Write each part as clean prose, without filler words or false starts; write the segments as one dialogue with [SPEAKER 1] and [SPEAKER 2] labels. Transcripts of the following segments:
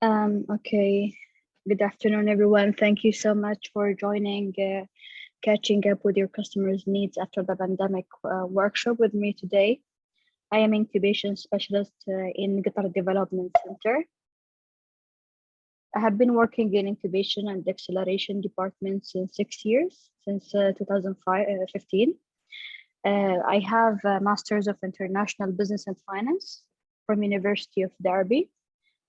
[SPEAKER 1] Okay. Good afternoon, everyone. Thank you so much for joining Catching Up with Your Customers' Needs After the Pandemic workshop with me today. I am incubation specialist in Qatar Development Center. I have been working in incubation and acceleration department since 6 years, since 2015. I have a Masters of International Business and Finance from University of Derby.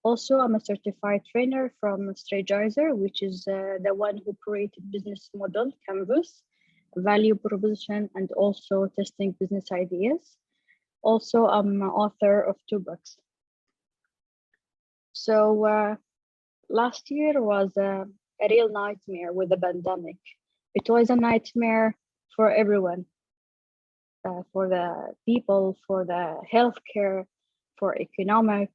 [SPEAKER 1] Also, I'm a certified trainer from Strategizer, which is the one who created business model, canvas, value proposition, and also testing business ideas. Also, I'm author of 2 books. So last year was a real nightmare with the pandemic. It was a nightmare for everyone, for the people, for the healthcare, for economy,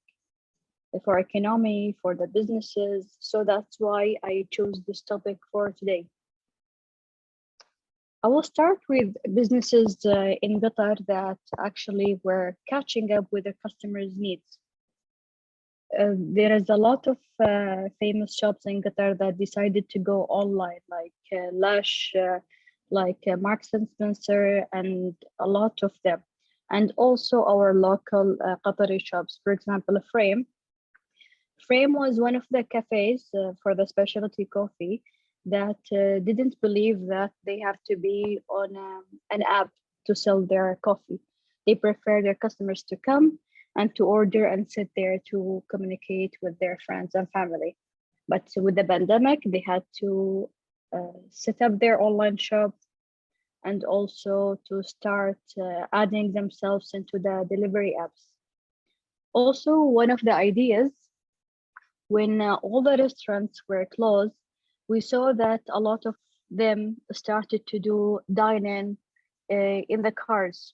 [SPEAKER 1] for the businesses. So that's why I chose this topic for today. I will start with businesses in Qatar that actually were catching up with their customers' needs. There is a lot of famous shops in Qatar that decided to go online, like Lush, like Marks and Spencer, and a lot of them. And also our local Qatari shops, for example, Frame. Frame was one of the cafes for the specialty coffee that didn't believe that they have to be on an app to sell their coffee. They prefer their customers to come and to order and sit there to communicate with their friends and family. But with the pandemic, they had to set up their online shop and also to start adding themselves into the delivery apps. Also, one of the ideas when all the restaurants were closed, we saw that a lot of them started to do dine-in in the cars.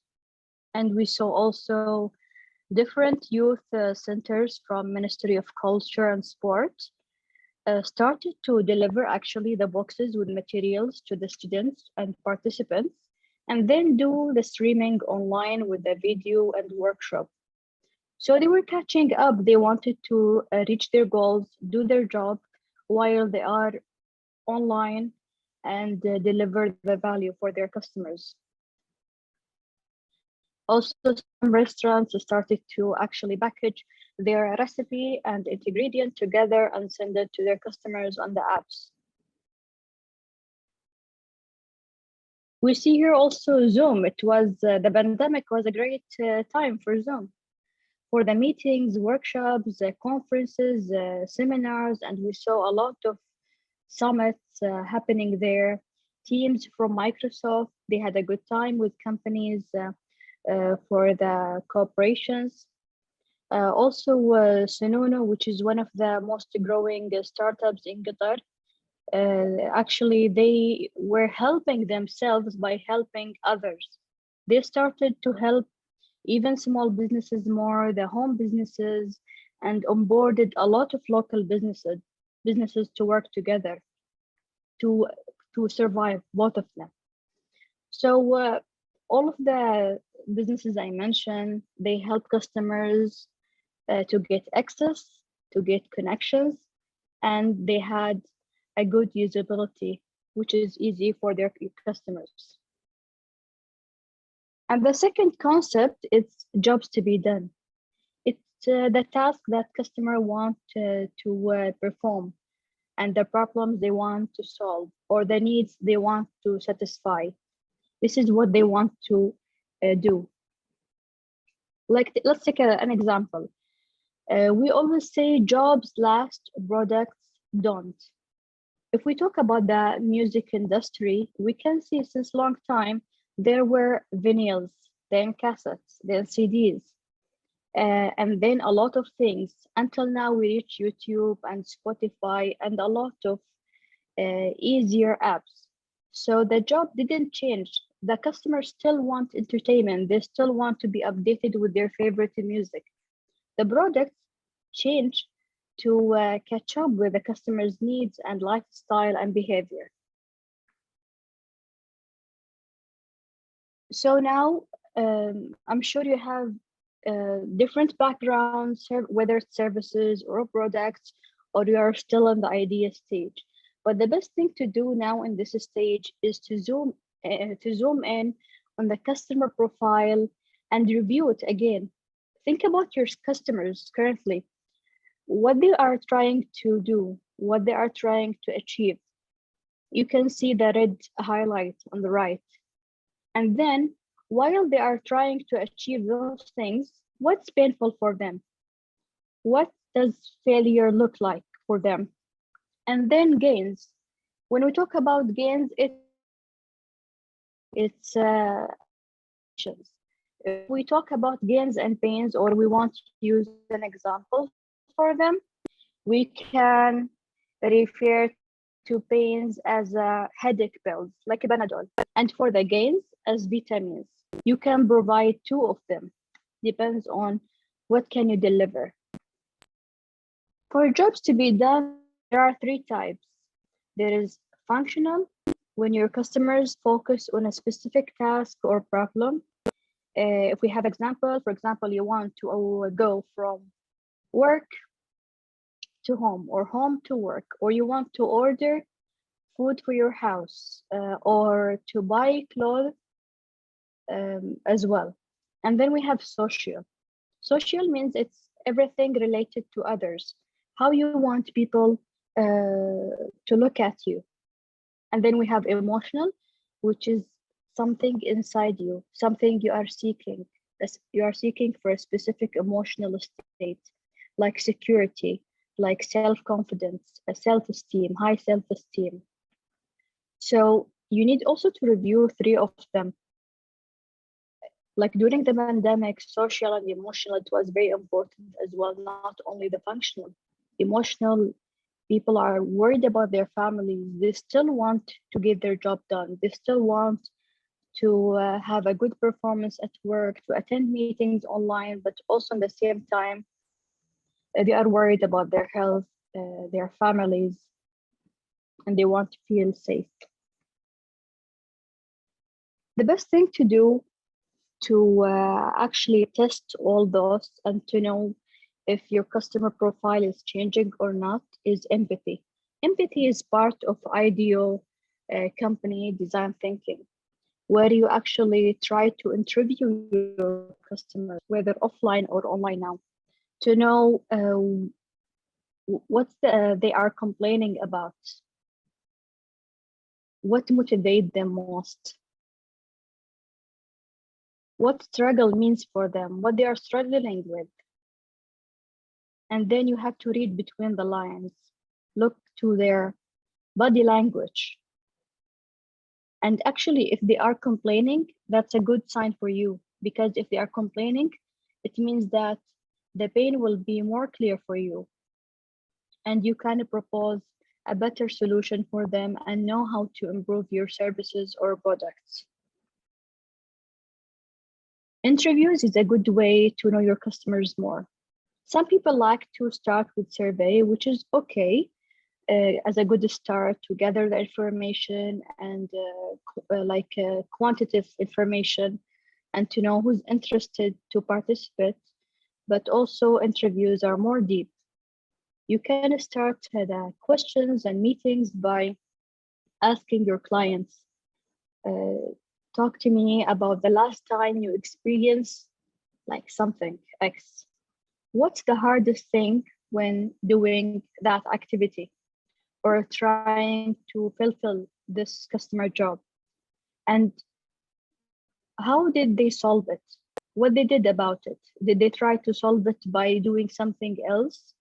[SPEAKER 1] And we saw also different youth centers from Ministry of Culture and Sport started to deliver actually the boxes with materials to the students and participants, and then do the streaming online with the video and workshop. So they were catching up. They wanted to reach their goals, do their job while they are online and deliver the value for their customers. Also, some restaurants started to actually package their recipe and ingredient together and send it to their customers on the apps. We see here also Zoom. It was the pandemic was a great time for Zoom, for the meetings, workshops, conferences, seminars, and we saw a lot of summits happening there. Teams from Microsoft, they had a good time with companies for the cooperations. Also, Sununu, which is one of the most growing startups in Qatar, actually they were helping themselves by helping others. They started to help even small businesses more, the home businesses, and onboarded a lot of local businesses to work together to survive, both of them. So all of the businesses I mentioned, they help customers to get access, to get connections, and they had a good usability, which is easy for their customers. And the second concept is jobs to be done. It's the task that customer want to perform, and the problems they want to solve, or the needs they want to satisfy. This is what they want to do. Like, let's take an example. We always say jobs last, products don't. If we talk about the music industry, we can see since long time there were vinyls, then cassettes, then CDs, and then a lot of things. Until now, we reach YouTube and Spotify and a lot of easier apps. So the job didn't change. The customers still want entertainment. They still want to be updated with their favorite music. The products change to catch up with the customer's needs and lifestyle and behavior. So now, I'm sure you have different backgrounds, whether it's services or products or you are still in the idea stage. But the best thing to do now in this stage is to zoom in on the customer profile and review it again. Think about your customers currently, what they are trying to do, what they are trying to achieve. You can see the red highlight on the right. And then while they are trying to achieve those things, what's painful for them? What does failure look like for them? And then gains. When we talk about gains, it's if we talk about gains and pains, or we want to use an example for them, we can refer to pains as headache pills, like a Panadol, and for the gains as vitamins. You can provide two of them, depends on what can you deliver. For jobs to be done, there are three types. There is functional, when your customers focus on a specific task or problem. If we have example, for example, you want to go from work to home or home to work, or you want to order food for your house, or to buy clothes as well. And then we have social. Social means it's everything related to others, how you want people to look at you. And then we have emotional, which is something inside you, something you are seeking. You are seeking for a specific emotional state, like security, like self-confidence, self-esteem, high self-esteem. So you need also to review three of them. Like during the pandemic, social and emotional, it was very important as well, not only the functional. Emotional, people are worried about their families. They still want to get their job done. They still want to have a good performance at work, to attend meetings online, but also at the same time, they are worried about their health, their families, and they want to feel safe. The best thing to do to actually test all those and to know if your customer profile is changing or not is empathy. Empathy is part of ideal company design thinking, where you actually try to interview your customers, whether offline or online now, to know what they are complaining about, what motivates them most, what struggle means for them, what they are struggling with. And then you have to read between the lines, look to their body language. And actually, if they are complaining, that's a good sign for you, because if they are complaining, it means that the pain will be more clear for you. And you can propose a better solution for them and know how to improve your services or products. Interviews is a good way to know your customers more. Some people like to start with survey, which is okay as a good start to gather the information and quantitative information and to know who's interested to participate. But also interviews are more deep. You can start the questions and meetings by asking your clients, talk to me about the last time you experienced like something X. What's the hardest thing when doing that activity or trying to fulfill this customer job? And how did they solve it? What they did about it? Did they try to solve it by doing something else?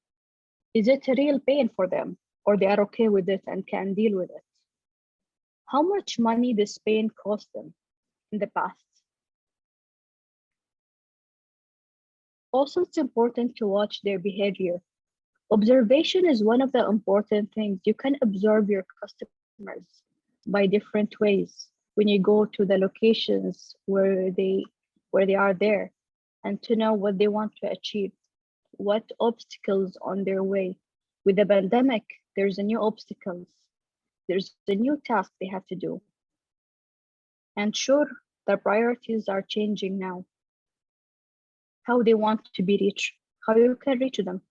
[SPEAKER 1] Is it a real pain for them, or they are okay with it and can deal with it? How much money this pain cost them in the past? Also, it's important to watch their behavior. Observation is one of the important things. You can observe your customers by different ways when you go to the locations where they are there, and to know what they want to achieve, what obstacles on their way. With the pandemic, there's a new obstacles. There's a new task they have to do. And sure, their priorities are changing now. How they want to be reached, how you can reach them.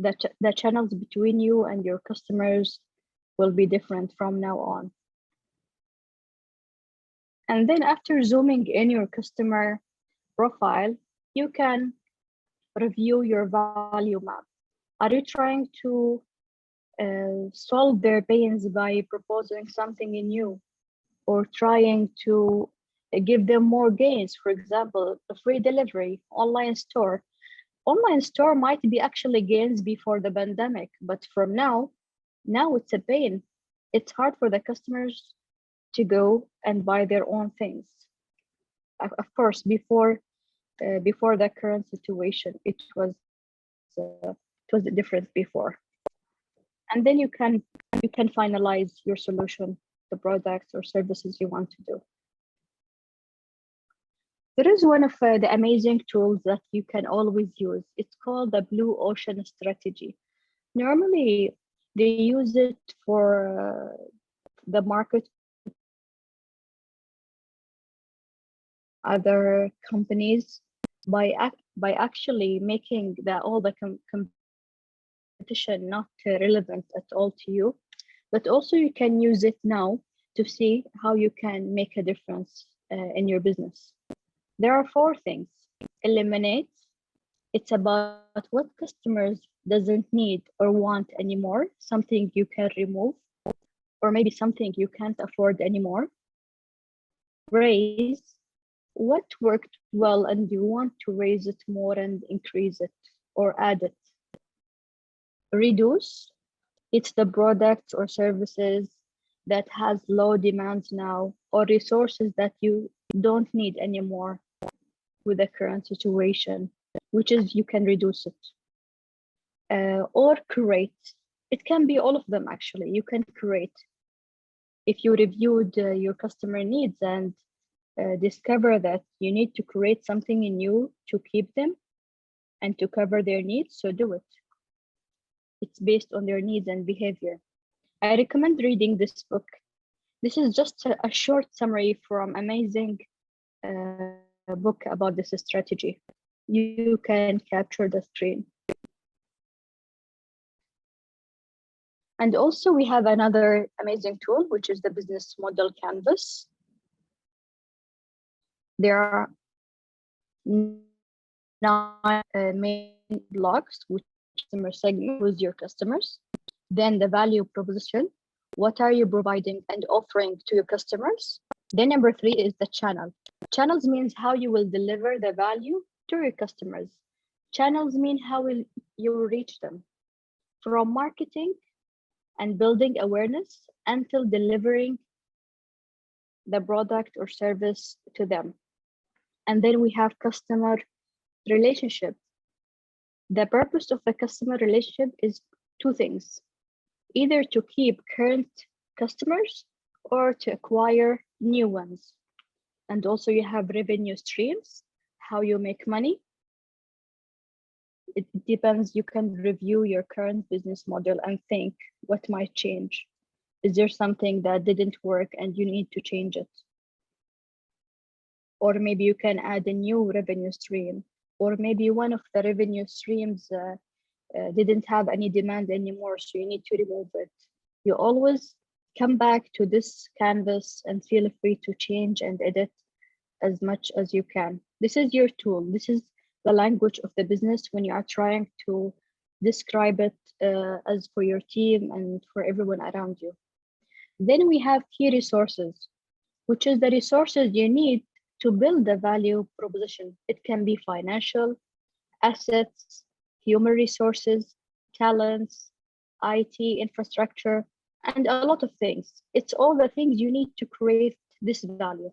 [SPEAKER 1] the channels between you and your customers will be different from now on. And then after zooming in your customer profile, you can review your value map. Are you trying to solve their pains by proposing something new, or trying to give them more gains? For example, a free delivery, online store. Online store might be actually gains before the pandemic, but from now it's a pain. It's hard for the customers to go and buy their own things. Of course, before the current situation, it was different before. And then you can finalize your solution, the products or services you want to do. There is one of the amazing tools that you can always use. It's called the Blue Ocean Strategy. Normally, they use it for the market, other companies, by actually making all the competition not relevant at all to you. But also you can use it now to see how you can make a difference in your business. There are 4 things. Eliminate. It's about what customers doesn't need or want anymore, something you can remove, or maybe something you can't afford anymore. Raise. What worked well and you want to raise it more and increase it or add it. Reduce. It's the products or services that has low demands now, or resources that you don't need anymore with the current situation, which is you can reduce it. Or create. It can be all of them actually. You can create. If you reviewed your customer needs and discover that you need to create something new to keep them and to cover their needs, so do it. It's based on their needs and behavior. I recommend reading this book. This is just a short summary from amazing book about this strategy. You can capture the screen. And also we have another amazing tool, which is the business model canvas. There are 9 main blocks, which customer segment with your customers. Then the value proposition. What are you providing and offering to your customers? Then number 3 is the channel. Channels means how you will deliver the value to your customers. Channels mean how will you reach them, from marketing and building awareness until delivering the product or service to them. And then we have customer relationship. The purpose of the customer relationship is 2 things, either to keep current customers or to acquire new ones. And also you have revenue streams, how you make money. It depends. You can review your current business model and think what might change. Is there something that didn't work and you need to change it? Or maybe you can add a new revenue stream, or maybe one of the revenue streams didn't have any demand anymore, so you need to remove it. You always come back to this canvas and feel free to change and edit as much as you can. This is your tool. This is the language of the business when you are trying to describe it as for your team and for everyone around you. Then we have key resources, which is the resources you need to build the value proposition. It can be financial, assets, human resources, talents, IT infrastructure, and a lot of things. It's all the things you need to create this value.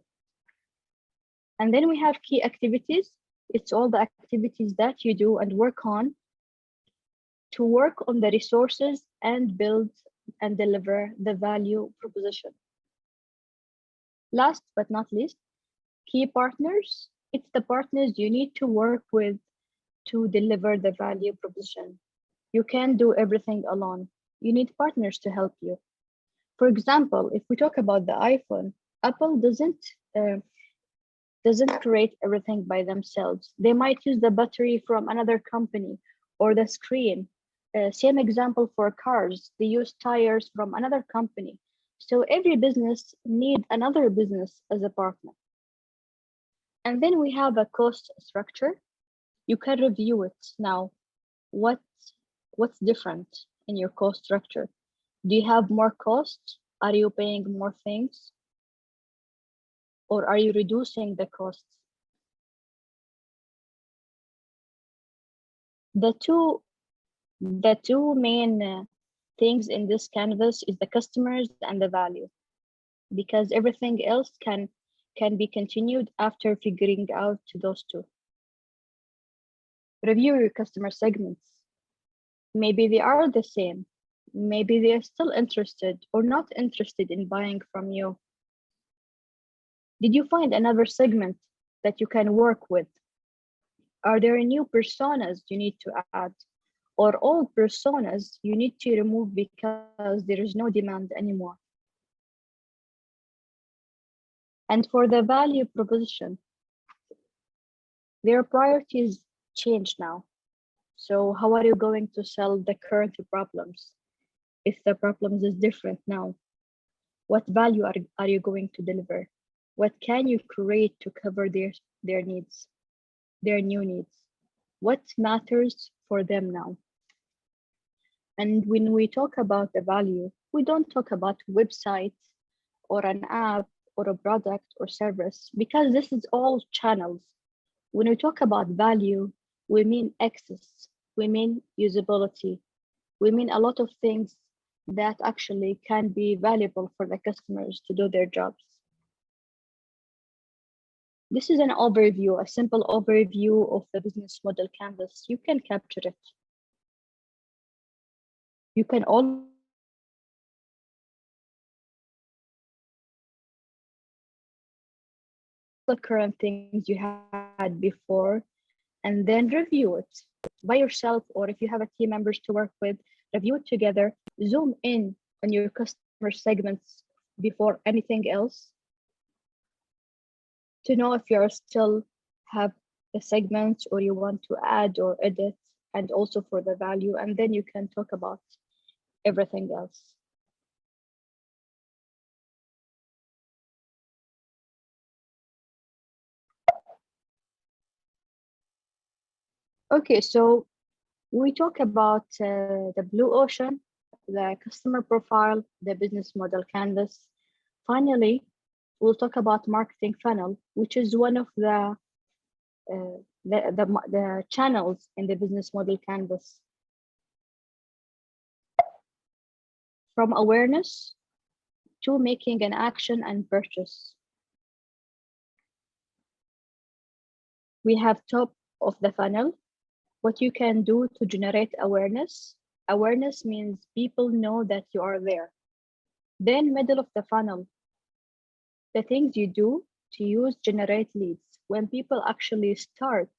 [SPEAKER 1] And then we have key activities. It's all the activities that you do and work on to work on the resources and build and deliver the value proposition. Last but not least, key partners. It's the partners you need to work with to deliver the value proposition. You can't do everything alone. You need partners to help you. For example, if we talk about the iPhone, Apple doesn't create everything by themselves. They might use the battery from another company or the screen, Same example for cars. They use tires from another company. So every business needs another business as a partner. And then we have a cost structure. You can review it now. What's different in your cost structure? Do you have more cost? Are you paying more things? Or are you reducing the costs? The two main things in this canvas is the customers and the value, because everything else can be continued after figuring out those two. Review your customer segments. Maybe they are the same. Maybe they are still interested or not interested in buying from you. Did you find another segment that you can work with? Are there new personas you need to add? Or old personas you need to remove because there is no demand anymore? And for the value proposition, their priorities change now. So how are you going to solve the current problems? If the problems is different now, what value are you going to deliver? What can you create to cover their needs, their new needs? What matters for them now? And when we talk about the value, we don't talk about websites or an app or a product or service, because this is all channels. When we talk about value, we mean access, we mean usability, we mean a lot of things that actually can be valuable for the customers to do their jobs. This is an overview, a simple overview of the business model canvas. You can capture it. You can all the current things you had before, and then review it by yourself, or if you have a team members to work with, review it together, zoom in on your customer segments before anything else to know if you still have the segments or you want to add or edit, and also for the value, and then you can talk about everything else. Okay, so we talk about the blue ocean, the customer profile, the business model canvas. Finally, we'll talk about marketing funnel, which is one of the channels in the business model canvas. From awareness to making an action and purchase. We have top of the funnel, what you can do to generate awareness. Awareness means people know that you are there. Then middle of the funnel, the things you do to generate leads. When people actually start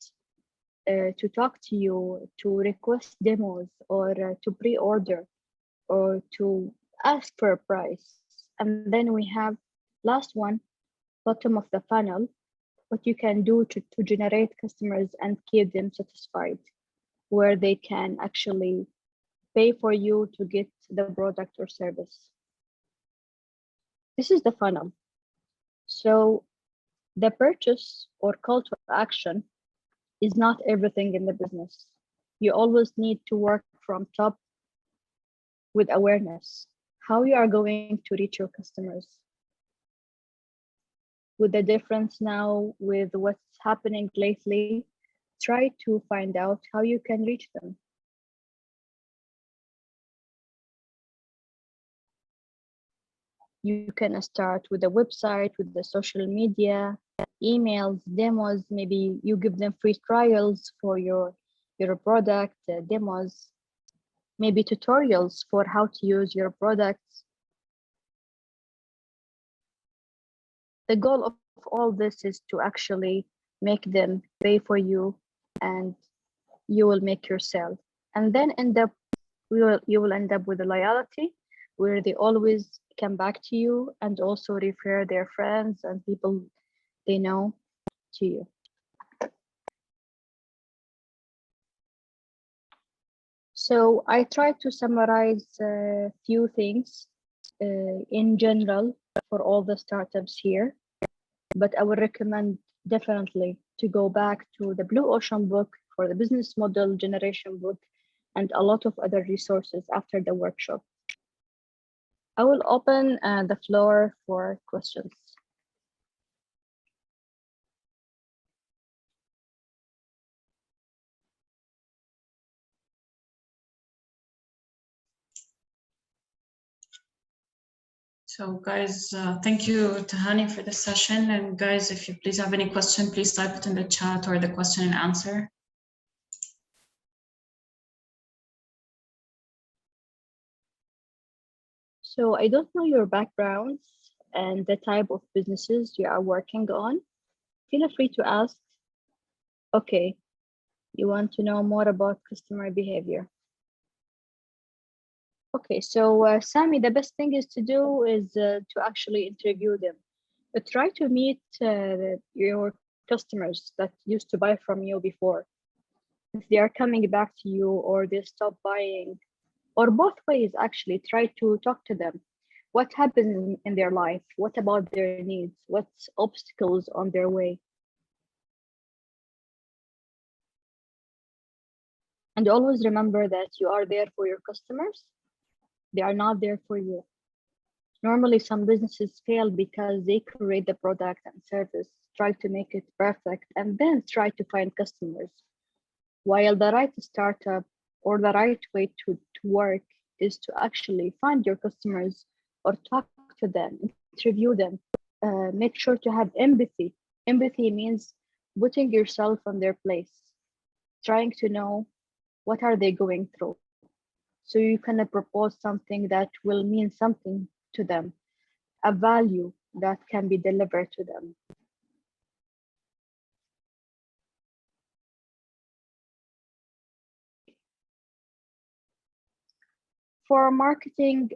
[SPEAKER 1] to talk to you, to request demos, or to pre-order, or to ask for a price. And then we have last one, bottom of the funnel, what you can do to generate customers and keep them satisfied, where they can actually pay for you to get the product or service. This is the funnel. So the purchase or call to action is not everything in the business. You always need to work from top with awareness, how you are going to reach your customers. With the difference now with what's happening lately, try to find out how you can reach them. You can start with a website, with the social media, emails, demos. Maybe you give them free trials for your product, demos, maybe tutorials for how to use your products. The goal of all this is to actually make them pay for you, and you will make your sale. And then you will end up with a loyalty where they always come back to you and also refer their friends and people they know to you. So I try to summarize a few things in general for all the startups here, but I would recommend definitely to go back to the Blue Ocean book for the business model generation book and a lot of other resources after the workshop. I will open the floor for questions.
[SPEAKER 2] So guys, thank you Tahani for this session. And guys, if you please have any question, please type it in the chat or the question and answer.
[SPEAKER 1] So I don't know your backgrounds and the type of businesses you are working on. Feel free to ask. Okay, you want to know more about customer behavior. Okay, so Sami, the best thing is to do is to actually interview them. Try to meet your customers that used to buy from you before. If they are coming back to you or they stop buying, or both ways actually, try to talk to them. What happens in their life? What about their needs? What's obstacles on their way? And always remember that you are there for your customers. They are not there for you. Normally, some businesses fail because they create the product and service, try to make it perfect, and then try to find customers. While the right startup or the right way to work is to actually find your customers or talk to them, interview them, make sure to have empathy. Empathy means putting yourself on their place, trying to know what are they going through. So you can propose something that will mean something to them, a value that can be delivered to them. For marketing,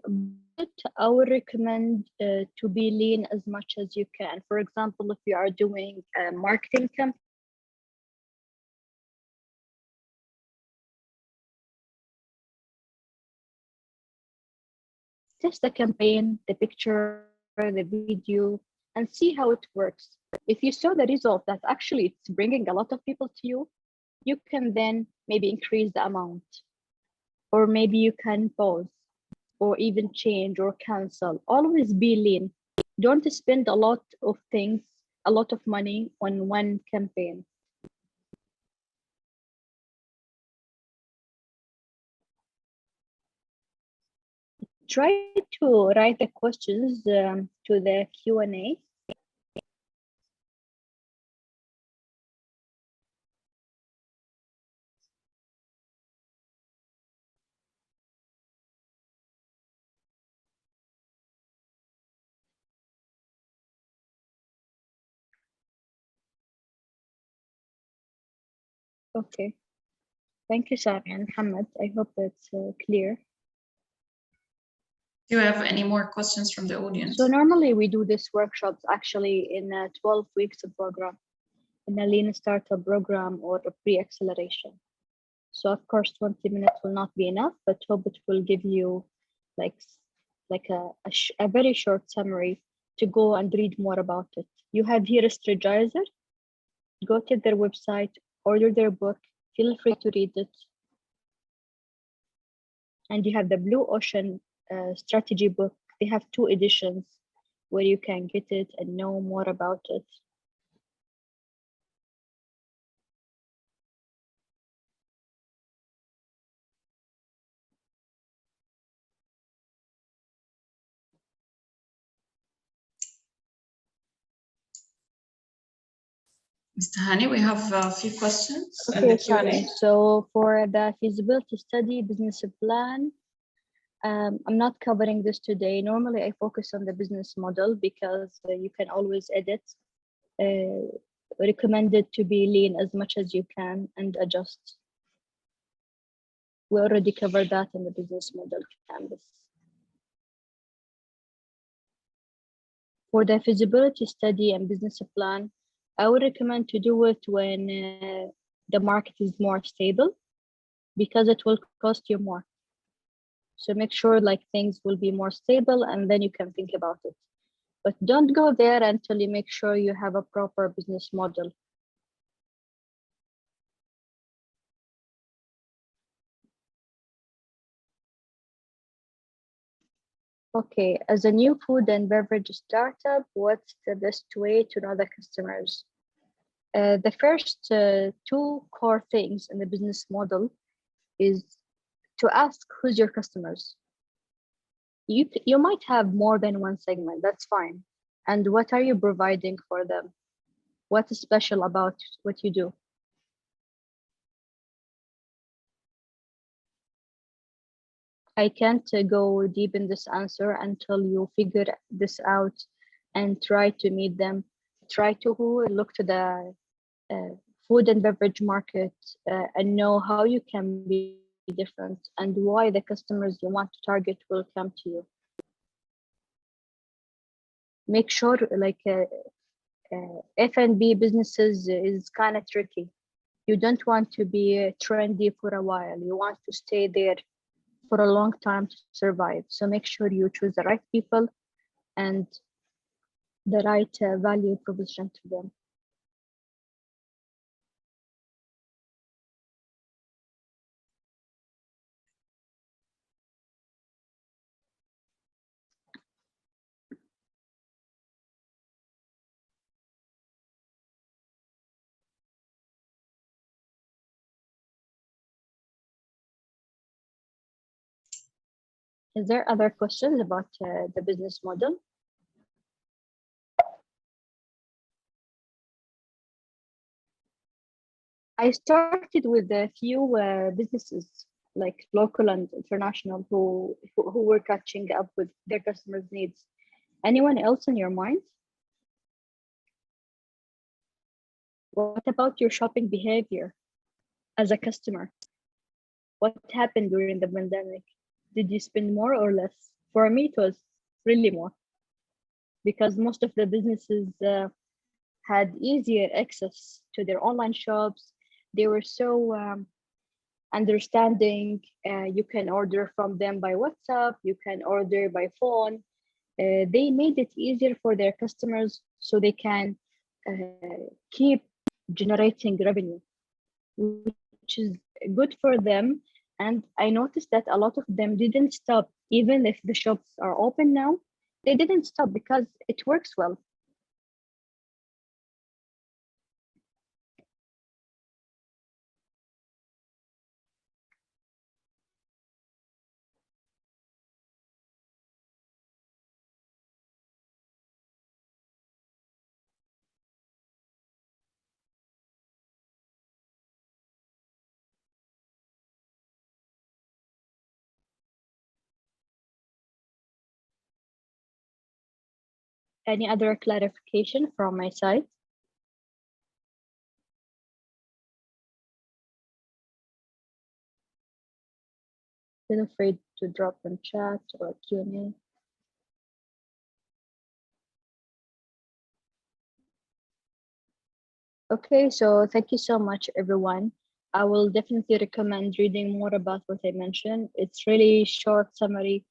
[SPEAKER 1] I would recommend to be lean as much as you can. For example, if you are doing a marketing campaign, test the campaign, the picture, the video, and see how it works. If you saw the result that actually it's bringing a lot of people to you, you can then maybe increase the amount, or maybe you can pause, or even change or cancel. Always be lean. Don't spend a lot of things, a lot of money on one campaign. Try to write the questions to the Q&A. Okay. Thank you, Sami and Mohammed. I hope it's clear.
[SPEAKER 2] Do you have any more questions from the audience?
[SPEAKER 1] So normally we do these workshops actually in a 12 weeks of program, in a lean startup program or a pre-acceleration. So of course, 20 minutes will not be enough, but hope it will give you like a very short summary to go and read more about it. You have here a strategizer. Go to their website, order their book, feel free to read it. And you have the Blue Ocean strategy book. They have 2 editions where you can get it and know more about it.
[SPEAKER 2] Mr. Hani, we have a few questions.
[SPEAKER 1] Okay, Sami. So for the feasibility study business plan, I'm not covering this today. Normally, I focus on the business model because you can always edit. Recommended to be lean as much as you can and adjust. We already covered that in the business model canvas. For the feasibility study and business plan, I would recommend to do it when the market is more stable. because it will cost you more. So make sure like things will be more stable and then you can think about it. But don't go there until you make sure you have a proper business model. Okay, as a new food and beverage startup, what's the best way to know the customers? The first two core things in the business model is to ask who's your customers. You might have more than one segment, that's fine. And what are you providing for them? What's special about what you do? I can't go deep in this answer until you figure this out and try to meet them. Try to look to the food and beverage market and know how you can be different and why the customers you want to target will come to you. Make sure like F&B businesses is kind of tricky. You don't want to be trendy for a while. You want to stay there for a long time to survive. So make sure you choose the right people and the right value proposition to them. Is there other questions about the business model? I started with a few businesses, like local and international, who were catching up with their customers' needs. Anyone else in your mind? What about your shopping behavior as a customer? What happened during the pandemic? Did you spend more or less? For me, it was really more, because most of the businesses had easier access to their online shops. They were so understanding. You can order from them by WhatsApp, you can order by phone. They made it easier for their customers so they can keep generating revenue, which is good for them. And I noticed that a lot of them didn't stop, even if the shops are open now, they didn't stop because it works well. Any other clarification from my side? Feel free to drop in chat or Q&A. Okay, so thank you so much, everyone. I will definitely recommend reading more about what I mentioned. It's really short summary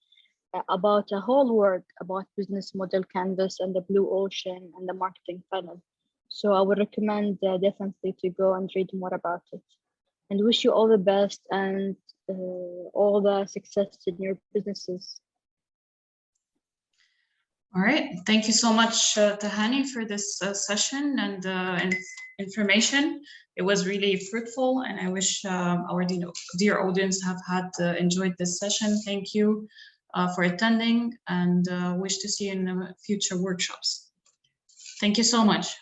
[SPEAKER 1] about a whole work about business model canvas and the blue ocean and the marketing funnel. So I would recommend definitely to go and read more about it, and wish you all the best and all the success in your businesses.
[SPEAKER 2] All right, thank you so much, Tahani, for this session and information. It was really fruitful, and I wish our dear audience have had enjoyed this session. Thank you for attending, and wish to see you in the future workshops. Thank you so much.